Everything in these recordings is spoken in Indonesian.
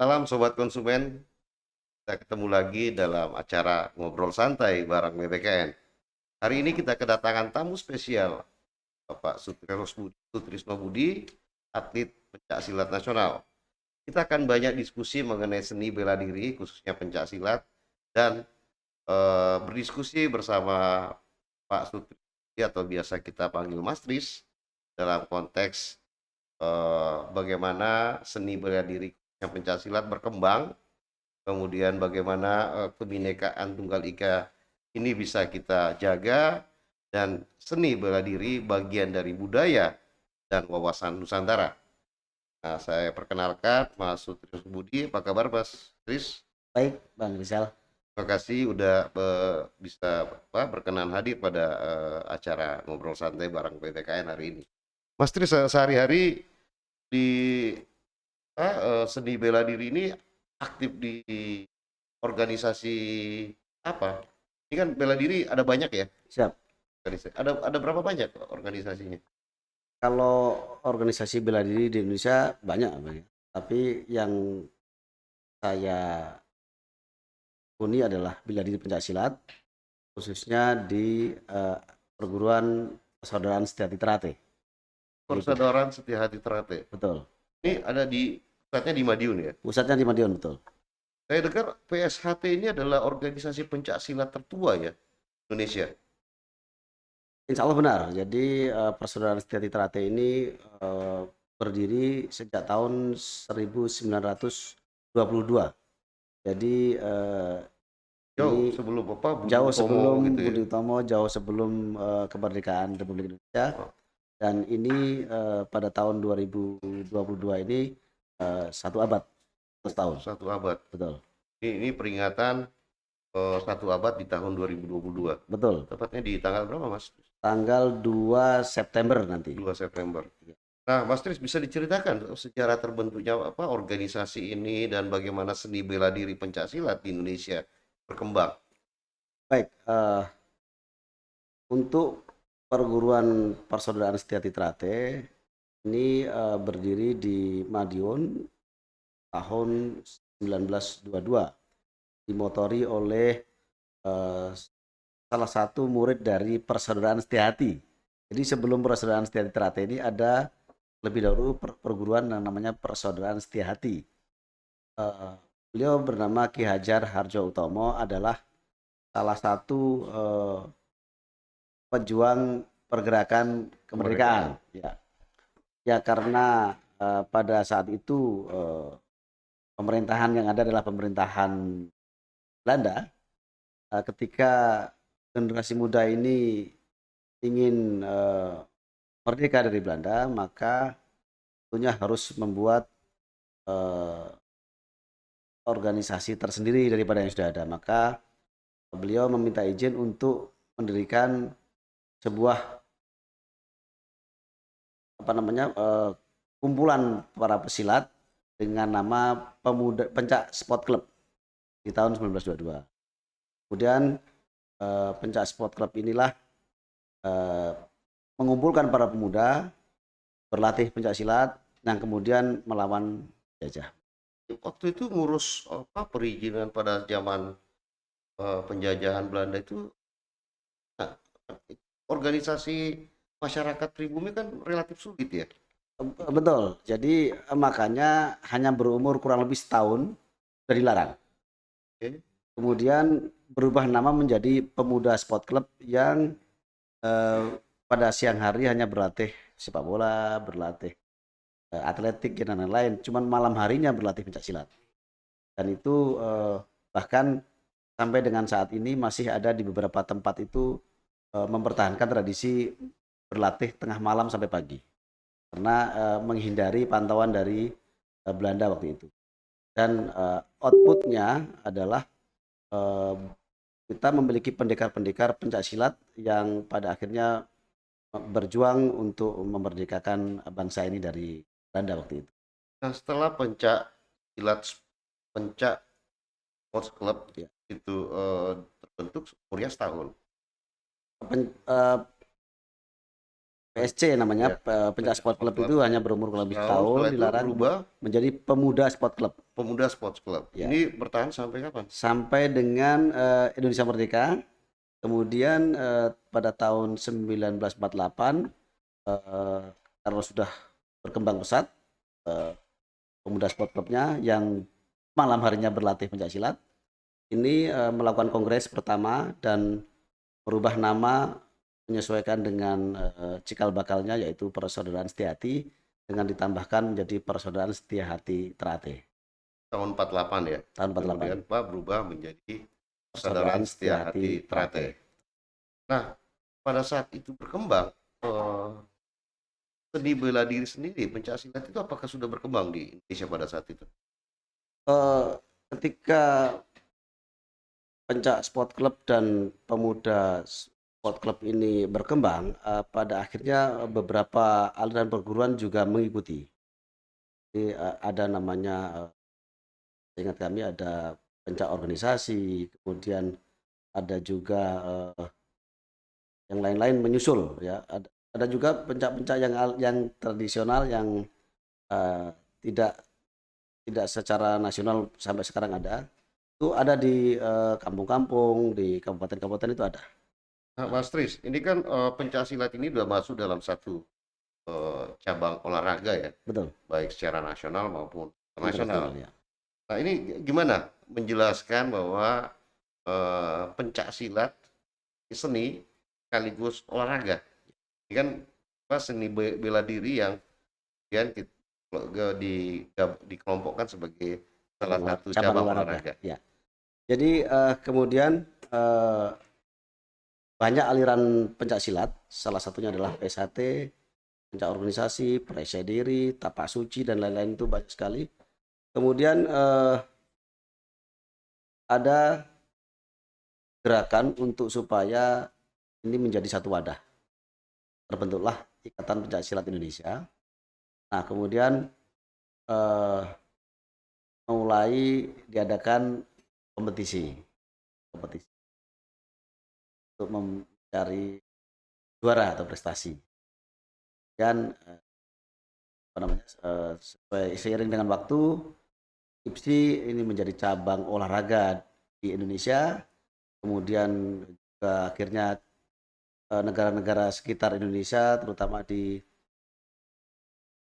Salam sobat konsumen, kita ketemu lagi dalam acara ngobrol santai bareng BBKN. Hari ini kita kedatangan tamu spesial, Bapak Sutrisno Budi, atlet pencak silat nasional. Kita akan banyak diskusi mengenai seni bela diri, khususnya pencak silat, dan berdiskusi bersama Pak Sutrisno atau biasa kita panggil Mas Tris dalam konteks bagaimana seni bela diri yang pencak silat berkembang. Kemudian bagaimana kebinekaan Tunggal Ika ini bisa kita jaga dan seni bela diri bagian dari budaya dan wawasan Nusantara. Nah, saya perkenalkan Mas Sutris Budi. Apa kabar Mas Tris? Baik, Bang Rizal. Terima kasih udah bisa berkenan hadir pada acara ngobrol santai bareng PTKN hari ini. Mas Tris, sehari-hari di seni bela diri ini aktif di organisasi apa? Ini kan bela diri ada banyak ya? Siap. Ada berapa banyak organisasinya? Kalau organisasi bela diri di Indonesia banyak, Bang, ya. Tapi yang saya huni adalah bela diri pencak silat, khususnya di perguruan Persaudaraan Setiati Terate. Itu, Persaudaraan Setia Hati Ternate. betul. Ini ada di pusatnya di Madiun ya. Pusatnya di Madiun, betul. Saya dengar PSHT ini adalah organisasi pencak silat tertua ya Indonesia. Insya Allah benar. Jadi Persaudaraan Setiati Terate ini berdiri sejak tahun 1922. Jadi Jauh ini sebelum apa Budi jauh Utomo sebelum gitu ya. Budi Utomo, jauh sebelum kemerdekaan Republik Indonesia, Oh, dan ini pada tahun 2022 ini 1 abad, 100 tahun, 1 abad. betul, Ini peringatan 1 abad di tahun 2022. betul. Tepatnya di tanggal berapa Mas? Tanggal 2 September nanti. 2 September. Nah, Mas Tris bisa diceritakan sejarah terbentuknya apa organisasi ini dan bagaimana seni bela diri pencaksilat di Indonesia berkembang? Baik, untuk perguruan Persaudaraan Setiati Terate ini berdiri di Madiun tahun 1922, dimotori oleh eh, salah satu murid dari Persaudaraan Setiati. Jadi sebelum Persaudaraan Setiati Terate ini ada lebih dahulu perguruan yang namanya Persaudaraan Setiati. Eh, Beliau bernama Ki Hajar Harjo Utomo, adalah salah satu pejuang pergerakan Kemerdekaan. kemerdekaan. Ya, ya karena pada saat itu pemerintahan yang ada adalah pemerintahan Belanda. Ketika generasi muda ini ingin merdeka dari Belanda, maka tentunya harus membuat eh, organisasi tersendiri daripada yang sudah ada. Maka beliau meminta izin untuk mendirikan sebuah kumpulan para pesilat dengan nama Pemuda Pencak Sport Club di tahun 1922. Kemudian Pencak Sport Club inilah eh, mengumpulkan para pemuda berlatih pencak silat yang kemudian melawan jajah. Waktu itu ngurus apa perizinan pada zaman penjajahan Belanda itu, nah, organisasi masyarakat pribumi kan relatif sulit ya. Betul. Jadi makanya hanya berumur kurang lebih setahun sudah dilarang. Oke. Kemudian berubah nama menjadi Pemuda Sport Club yang eh, pada siang hari hanya berlatih sepak bola, berlatih atletik dan lain-lain. Cuman malam harinya berlatih pencak silat. Dan itu bahkan sampai dengan saat ini masih ada di beberapa tempat itu mempertahankan tradisi berlatih tengah malam sampai pagi. Karena menghindari pantauan dari Belanda waktu itu. Dan outputnya adalah eh, kita memiliki pendekar-pendekar pencak silat yang pada akhirnya berjuang untuk memerdekakan bangsa ini dari Belanda waktu itu. Nah, setelah pencak sports club Ya. itu terbentuk umurnya setahun. Pen- eh, PSC namanya, Ya, Pencak Sport Club Club. itu hanya berumur kurang lebih Setahun, setahun, setelah itu dilarang berubah menjadi Pemuda Sport Club. Pemuda Sports Club. Ya, Ini bertahan sampai kapan? sampai dengan Indonesia Merdeka. Kemudian pada tahun 1948, karena sudah berkembang pesat, eh, Pemuda Sport Clubnya yang malam harinya berlatih pencak silat ini melakukan kongres pertama dan merubah nama, menyesuaikan dengan cikal bakalnya, yaitu Persaudaraan Setiahati, dengan ditambahkan menjadi Persaudaraan Setiahati Ternate Tahun 48 ya. tahun 48. Kemudian Pak berubah menjadi Persaudaraan Persaudaraan Setiahati Setiahati Ternate. Nah, pada saat itu berkembang, seni bela diri sendiri, pencak silat itu apakah sudah berkembang di Indonesia pada saat itu? Eh, ketika Pencak Sport Club dan Pemuda Sport Club ini berkembang, pada akhirnya beberapa aliran perguruan juga mengikuti. Jadi ada namanya, ingat kami ada pencak organisasi, kemudian ada juga yang lain-lain menyusul ya. Ada juga pencak-pencak yang tradisional yang eh, tidak tidak secara nasional sampai sekarang ada. Itu ada di kampung-kampung, di kabupaten-kabupaten itu ada. Nah, Mas Tris, ini kan pencak silat ini sudah masuk dalam satu cabang olahraga ya, Betul. baik secara nasional maupun Internasional internasional. ya. Nah, ini gimana menjelaskan bahwa pencak silat seni sekaligus olahraga? Ini kan seni bela diri yang kemudian dikelompokkan sebagai salah satu cabang olahraga. Ya. Jadi kemudian banyak aliran pencak silat, salah satunya adalah PSHT, pencak organisasi, peresya diri, tapak suci dan lain-lain, itu banyak sekali. Kemudian ada gerakan untuk supaya ini menjadi satu wadah. Terbentuklah Ikatan Pencak Silat Indonesia. Nah, kemudian mulai diadakan kompetisi untuk mencari juara atau prestasi. Dan sesuai seiring dengan waktu, IPSI ini menjadi cabang olahraga di Indonesia. Kemudian juga akhirnya negara-negara sekitar Indonesia, terutama di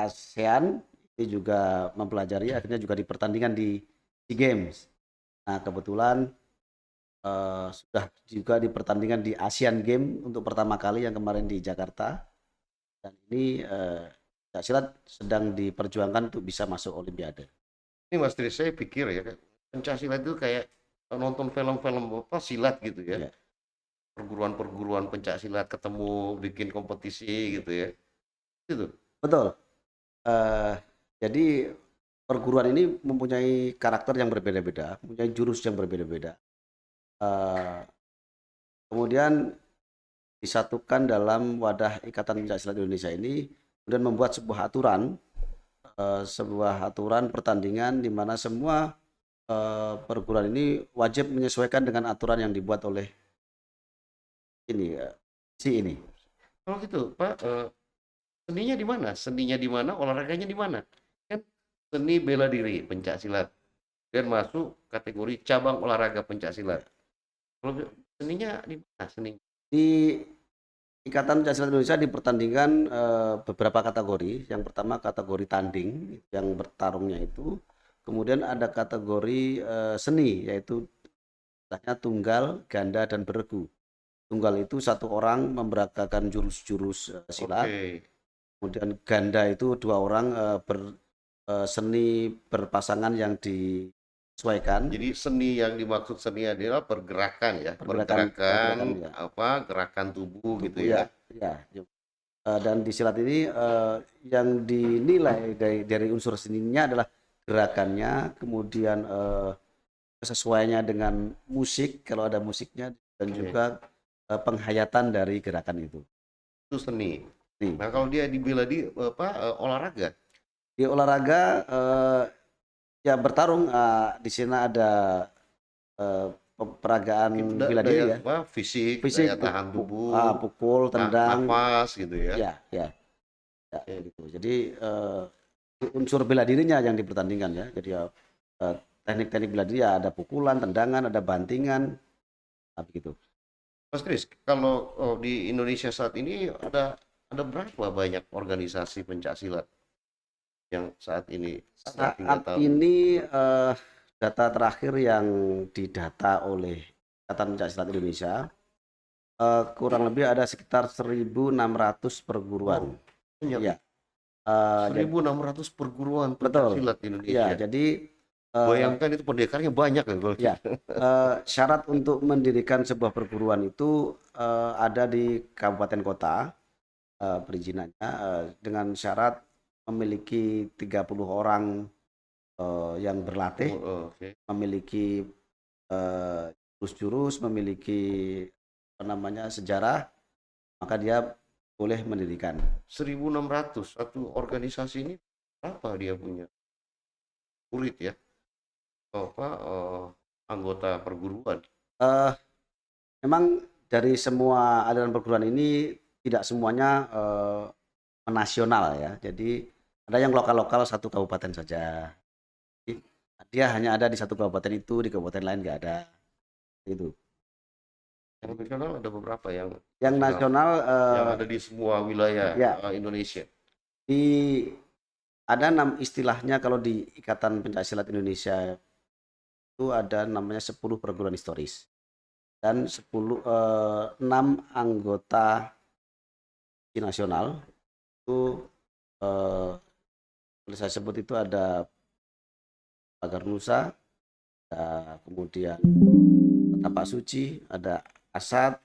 ASEAN, itu juga mempelajari, akhirnya juga dipertandingkan di SEA Games. Nah, kebetulan sudah juga dipertandingkan di Asian Games untuk pertama kali yang kemarin di Jakarta. Dan ini pencak silat sedang diperjuangkan untuk bisa masuk Olimpiade. Ini Mas Tris, saya pikir ya, pencak silat itu kayak nonton film-film apa silat gitu ya. Ya. Perguruan-perguruan pencak silat ketemu bikin kompetisi gitu ya. Itu. Betul. Jadi perguruan ini mempunyai karakter yang berbeda-beda, mempunyai jurus yang berbeda-beda. Kemudian disatukan dalam wadah Ikatan Pencak Silat Indonesia ini, kemudian membuat sebuah aturan pertandingan di mana semua perguruan ini wajib menyesuaikan dengan aturan yang dibuat oleh ini ini. Kalau gitu, Pak, seninya di mana? Seninya di mana? Olahraganya di mana? Kan seni bela diri pencak silat dan masuk kategori cabang olahraga pencak silat. Kalau seninya di mana? Seni Di Ikatan Pencak Silat Indonesia dipertandingkan beberapa kategori. Yang pertama kategori tanding yang bertarungnya itu. Kemudian ada kategori seni, yaitu tunggal, ganda, dan beregu. Tunggal itu satu orang memberagakan jurus-jurus silat. Oke. Kemudian ganda itu dua orang seni berpasangan yang disesuaikan. Jadi seni yang dimaksud seni adalah pergerakan ya, Pergerakan ya. gerakan tubuh gitu ya. Ya. Dan di silat ini yang dinilai dari unsur seninya adalah gerakannya, kemudian kesesuaiannya dengan musik kalau ada musiknya, dan juga penghayatan dari gerakan itu. Itu seni. Nih, Nah, kalau dia dibela di olahraga, di olahraga ya bertarung, di sini ada peragaan bela diri ya. Apa, fisik, Fisik, daya tahan tubuh, pukul, tendang, nafas gitu ya. ya, ya, ya, gitu. Jadi unsur bela dirinya yang dipertandingkan ya. Jadi ya, teknik-teknik bela diri ya, ada pukulan, tendangan, ada bantingan, begitu. Mas Kris, kalau di Indonesia saat ini ada berapa banyak organisasi pencaksilat yang saat ini ada hingga Saat tahun? ini data terakhir yang didata oleh Ikatan Pencaksilat Indonesia kurang lebih ada sekitar 1.600 perguruan. Banyak. Iya. Jadi 1.600 perguruan betul. pencaksilat di Ya, Indonesia. jadi Bayangkan itu pendekarnya banyak kan kalau ya, syarat untuk mendirikan sebuah perguruan itu ada di kabupaten kota perizinannya dengan syarat memiliki 30 orang yang berlatih, Oke. memiliki jurus-jurus, memiliki apa namanya sejarah, maka dia boleh mendirikan. 1.600 satu organisasi ini apa dia punya murid ya? Apa anggota perguruan? Eh, Memang dari semua aliran perguruan ini tidak semuanya nasional ya. Jadi ada yang lokal-lokal satu kabupaten saja. Jadi, dia hanya ada di satu kabupaten itu, di kabupaten lain nggak ada. Itu. Yang nasional ada beberapa Yang nasional yang ada di semua wilayah ya Indonesia. di ada istilahnya kalau di Ikatan Pencaksilat Indonesia itu ada namanya 10 perguruan historis dan 6 anggota nasional itu boleh saya sebut itu ada Pagar Nusa, ada kemudian Tapak Suci, ada Asad,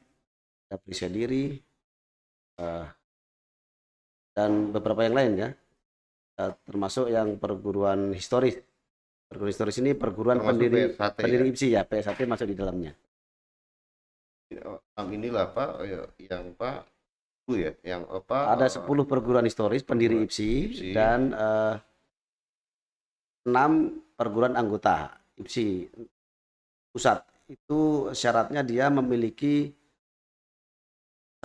ada Periksa Diri, dan beberapa yang lain ya, termasuk yang perguruan historis. Perguruan historis ini perguruan Termasuk pendiri PSHT ya. IPSI ya, PSHT masuk di dalamnya. Inilah Pak yang Pak itu ya, yang apa? Ada 10 perguruan historis pendiri IPSI dan 6 perguruan anggota IPSI pusat. Itu syaratnya dia memiliki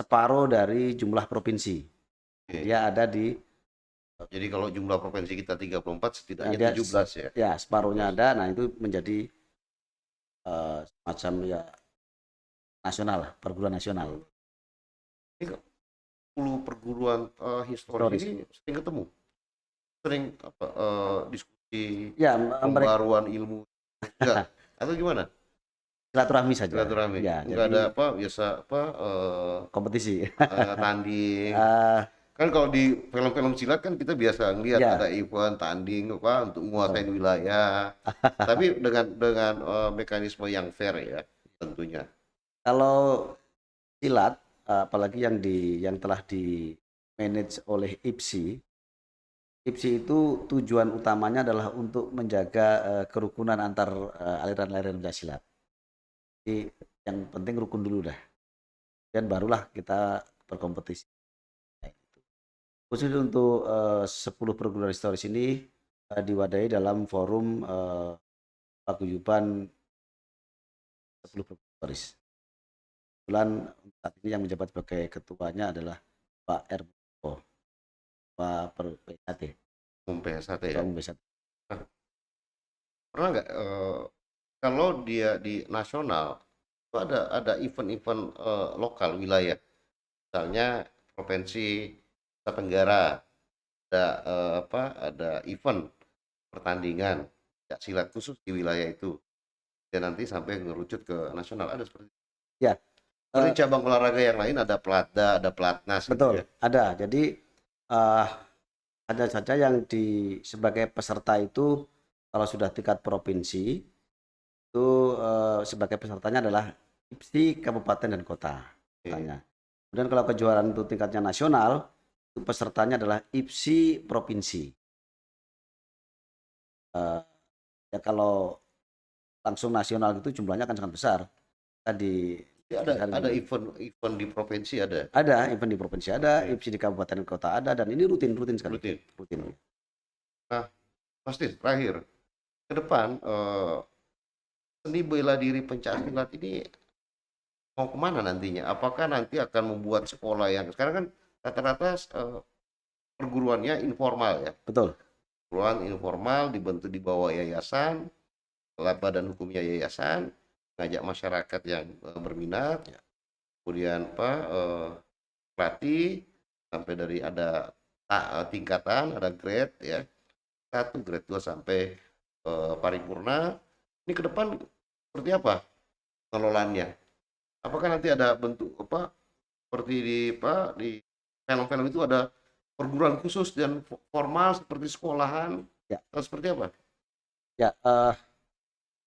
separuh dari jumlah provinsi. Dia ada di Jadi kalau jumlah provinsi kita 34 setidaknya dia, 17 ya. ya separuhnya ada. Nah itu menjadi semacam ya nasional, perguruan nasional. Ini 10 perguruan historis ini sering ketemu, sering apa diskusi ya, pembaruan ilmu enggak atau gimana? Silaturahmi saja. Silaturahmi. Ya, Enggak jadi ada apa biasa apa kompetisi. tanding. Kan kalau di film-film silat kan kita biasa ngelihat ya. ada event tanding apa untuk menguasai wilayah. Tapi dengan mekanisme yang fair ya tentunya. Kalau silat apalagi yang telah di manage oleh IPSI itu tujuan utamanya adalah untuk menjaga kerukunan antar aliran-aliran pencaksilat. Jadi yang penting rukun dulu dah, dan barulah kita berkompetisi. Khusus untuk 10 perguruan historis ini diwadahi dalam forum paguyuban 10 perguruan historis. Kebetulan saat ini yang menjabat sebagai ketuanya adalah Pak Erbo, Pak PSHT. PSHT ya. PSHT. Pernah nggak kalau dia di nasional itu ada event-event lokal wilayah, misalnya provinsi Nusa Tenggara ada ada event pertandingan silat khusus di wilayah itu dan nanti sampai ngerucut ke nasional, ada seperti itu. Ya. Seperti cabang olahraga yang lain ada Platda, ada Platnas. Betul, gitu ya. ada. Jadi ada saja yang sebagai peserta itu kalau sudah tingkat provinsi itu sebagai pesertanya adalah IPSI kabupaten dan kota. Kemudian kalau kejuaraan itu tingkatnya nasional, itu pesertanya adalah IPSI provinsi. Ya kalau langsung nasional itu jumlahnya akan sangat besar. Tadi ada event di provinsi ada. Ada event di provinsi ada, IPSI di kabupaten dan kota ada, dan ini rutin sekali. Rutin. Nah, pasti terakhir ke depan seni bela diri pencaksilat ini mau kemana nantinya? Apakah nanti akan membuat sekolah yang sekarang kan rata-rata perguruannya informal ya, Betul. perguruan informal dibentuk di bawah yayasan, badan hukumnya yayasan, ngajak masyarakat yang berminat, Ya. kemudian pelatih sampai dari ada tingkatan, ada grade ya, 1, grade 2 sampai paripurna. Ini ke depan seperti apa pengelolaannya? Apakah nanti ada bentuk apa seperti di film-film itu ada perguruan khusus dan formal seperti sekolahan Ya, atau seperti apa? ya,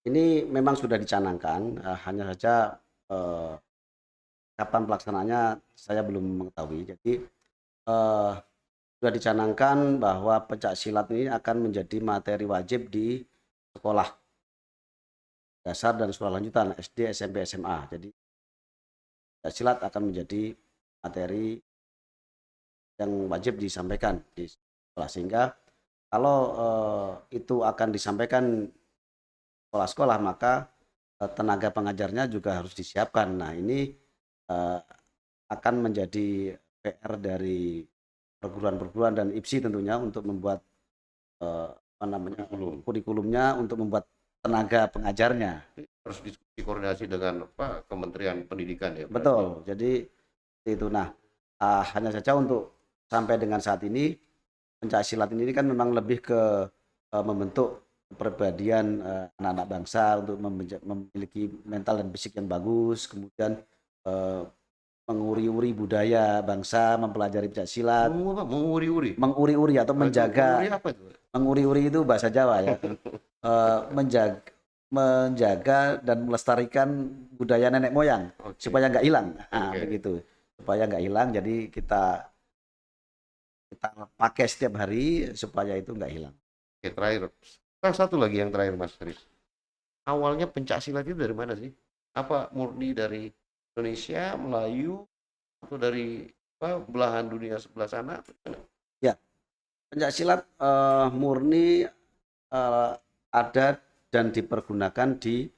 ini memang sudah dicanangkan, hanya saja kapan pelaksanaannya saya belum mengetahui. Jadi sudah dicanangkan bahwa pencak silat ini akan menjadi materi wajib di sekolah dasar dan sekolah lanjutan SD, SMP, SMA. Jadi pencak silat akan menjadi materi yang wajib disampaikan di sekolah, sehingga kalau itu akan disampaikan sekolah-sekolah, maka tenaga pengajarnya juga harus disiapkan. Nah, ini akan menjadi PR dari perguruan-perguruan dan IPSI tentunya untuk membuat apa namanya kurikulumnya, untuk membuat tenaga pengajarnya. Harus diskusi koordinasi dengan Kementerian Pendidikan ya. Betul. Jadi itu. Nah, hanya saja untuk sampai dengan saat ini pencak silat ini kan memang lebih ke membentuk kepribadian anak-anak bangsa untuk memiliki mental dan fisik yang bagus, kemudian menguri-uri budaya bangsa, mempelajari pencak silat, Menguri-uri. menguri-uri atau menjaga. Menguri apa itu? Menguri-uri itu bahasa Jawa ya. Menjaga dan melestarikan budaya nenek moyang supaya nggak hilang. Nah, begitu. Supaya nggak hilang, jadi kita pakai setiap hari supaya itu nggak hilang. Oke, terakhir. Satu lagi yang terakhir, Mas Tris. Awalnya pencak silat itu dari mana sih? Apa murni dari Indonesia, Melayu, atau dari belahan dunia sebelah sana? Ya, pencak silat murni ada dan dipergunakan di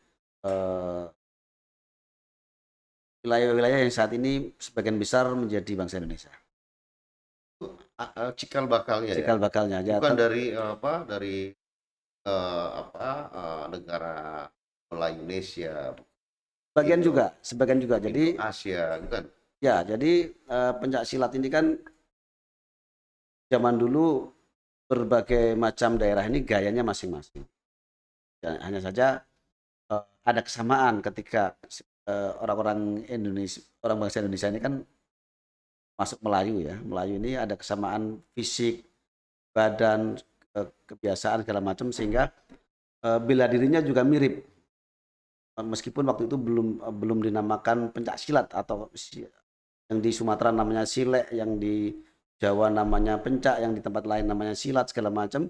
wilayah-wilayah yang saat ini sebagian besar menjadi bangsa Indonesia. Cikal bakalnya Cikal bakalnya ya. ya. Bukan dari negara Melayu Indonesia. Sebagian juga. Jadi Asia, bukan? Ya, jadi pencak silat ini kan zaman dulu berbagai macam daerah ini gayanya masing-masing. Hanya saja ada kesamaan ketika orang-orang Indonesia, orang bangsa Indonesia ini kan masuk Melayu ya. Melayu ini ada kesamaan fisik, badan, kebiasaan segala macam, sehingga bela dirinya juga mirip. Meskipun waktu itu belum dinamakan pencak silat, atau yang di Sumatera namanya silek, yang di Jawa namanya pencak, yang di tempat lain namanya silat segala macam,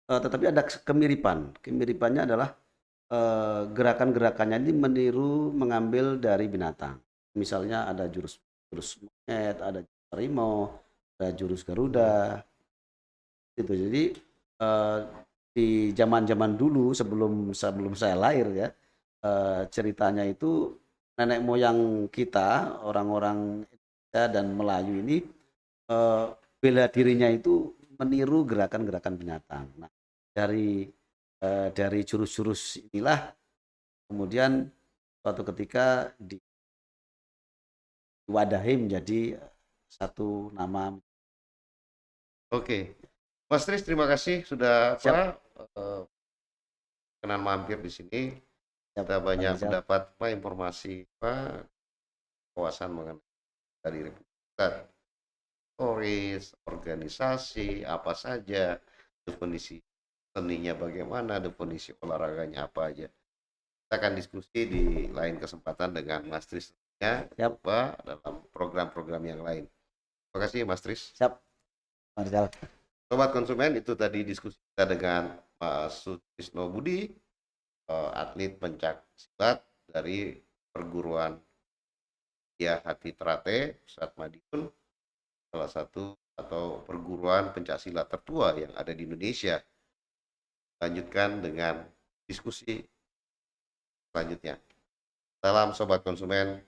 tetapi ada kemiripan. Kemiripannya adalah gerakan-gerakannya ini meniru mengambil dari binatang. Misalnya ada jurus monyet, ada harimau, ada jurus Garuda. Itu. Jadi di zaman-zaman dulu sebelum saya lahir ya, ceritanya itu nenek moyang kita, orang-orang Indonesia dan Melayu ini bela dirinya itu meniru gerakan-gerakan binatang. Nah, dari jurus-jurus inilah kemudian suatu ketika diwadahi menjadi satu nama. Oke. Mas Tris, terima kasih sudah kenan mampir di sini. Kita banyak mendapat informasi kawasan mengenai dari Republik Toris, organisasi apa saja, definisi seninya bagaimana, definisi olahraganya apa aja. Kita akan diskusi di lain kesempatan dengan Mas Tris dalam program-program yang lain. Terima kasih Mas Tris. Siap. Sobat konsumen, itu tadi diskusi kita dengan Mas Sutrisno Budi, atlet pencak silat dari perguruan Hati Trate, Pusat Madiun, salah satu atau perguruan pencak silat tertua yang ada di Indonesia. Lanjutkan dengan diskusi selanjutnya. Salam Sobat Konsumen.